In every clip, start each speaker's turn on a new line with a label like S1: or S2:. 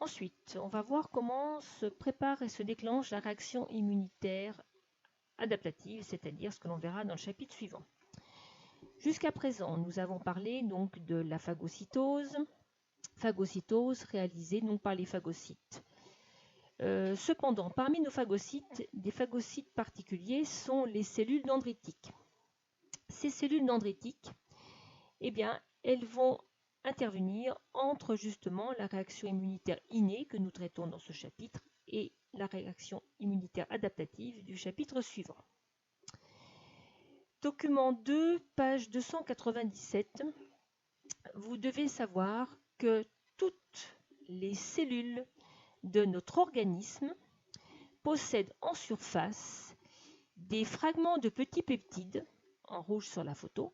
S1: Ensuite, on va voir comment se prépare et se déclenche la réaction immunitaire adaptative, c'est-à-dire ce que l'on verra dans le chapitre suivant. Jusqu'à présent, nous avons parlé donc de la phagocytose réalisée donc par les phagocytes. Cependant, parmi nos phagocytes, des phagocytes particuliers sont les cellules dendritiques. Ces cellules dendritiques, eh bien, elles vont intervenir entre justement la réaction immunitaire innée que nous traitons dans ce chapitre et la réaction immunitaire adaptative du chapitre suivant. Document 2, page 297, vous devez savoir que toutes les cellules de notre organisme possèdent en surface des fragments de petits peptides, en rouge sur la photo,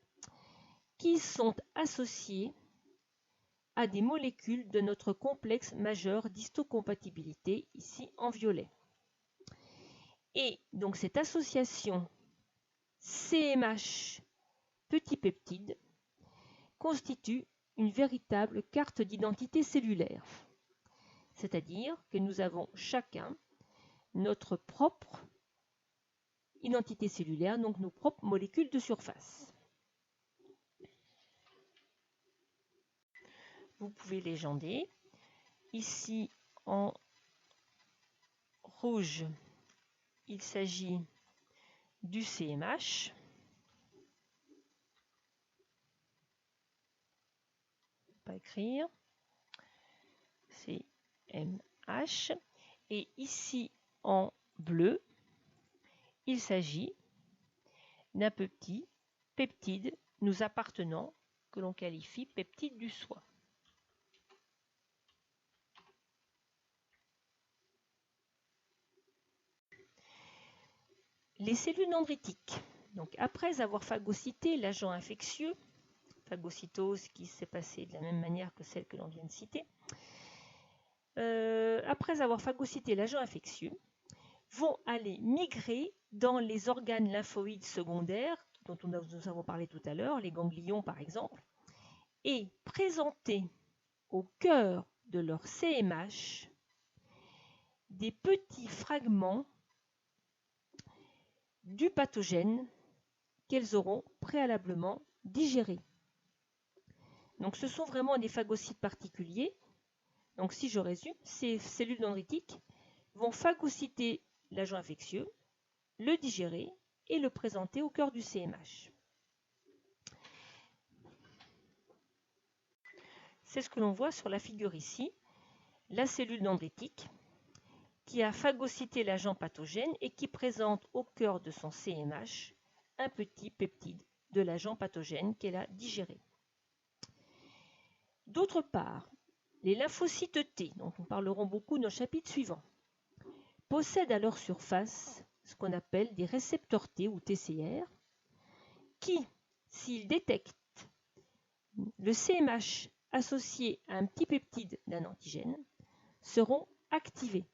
S1: qui sont associés à des molécules de notre complexe majeur d'histocompatibilité, ici en violet. Et donc cette association CMH petit peptide constitue une véritable carte d'identité cellulaire. C'est-à-dire que nous avons chacun notre propre identité cellulaire, donc nos propres molécules de surface. Vous pouvez légender. Ici, en rouge, il s'agit du CMH. Pas écrire. CMH. Et ici, en bleu, il s'agit d'un petit peptide nous appartenant que l'on qualifie peptide du soi. Les cellules dendritiques, donc après avoir phagocyté l'agent infectieux, phagocytose qui s'est passée de la même manière que celle que l'on vient de citer, après avoir phagocyté l'agent infectieux, vont aller migrer dans les organes lymphoïdes secondaires, dont nous avons parlé tout à l'heure, les ganglions par exemple, et présenter au cœur de leur CMH des petits fragments du pathogène qu'elles auront préalablement digéré. Donc ce sont vraiment des phagocytes particuliers. Donc si je résume, ces cellules dendritiques vont phagocyter l'agent infectieux, le digérer et le présenter au cœur du CMH. C'est ce que l'on voit sur la figure ici, la cellule dendritique qui a phagocyté l'agent pathogène et qui présente au cœur de son CMH un petit peptide de l'agent pathogène qu'elle a digéré. D'autre part, les lymphocytes T, dont nous parlerons beaucoup dans le chapitre suivant, possèdent à leur surface ce qu'on appelle des récepteurs T ou TCR qui, s'ils détectent le CMH associé à un petit peptide d'un antigène, seront activés.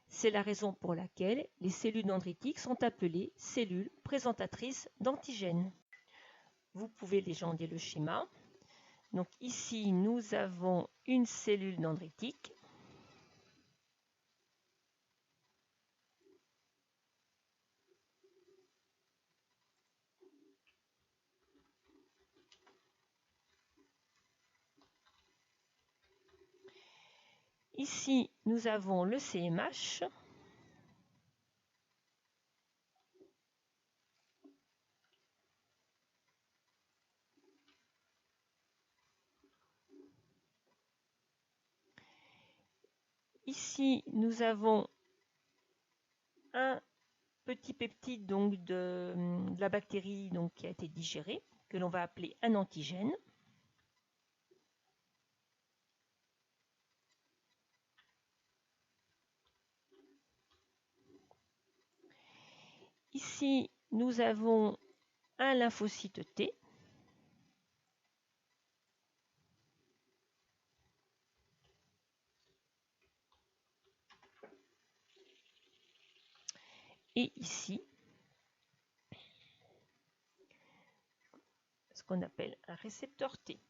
S1: C'est la raison pour laquelle les cellules dendritiques sont appelées cellules présentatrices d'antigènes. Vous pouvez légender le schéma. Donc ici, nous avons une cellule dendritique. Ici, nous avons le CMH. Ici, nous avons un petit peptide donc, de la bactérie donc, qui a été digéré, que l'on va appeler un antigène. Ici, nous avons un lymphocyte T. Et ici, ce qu'on appelle un récepteur T.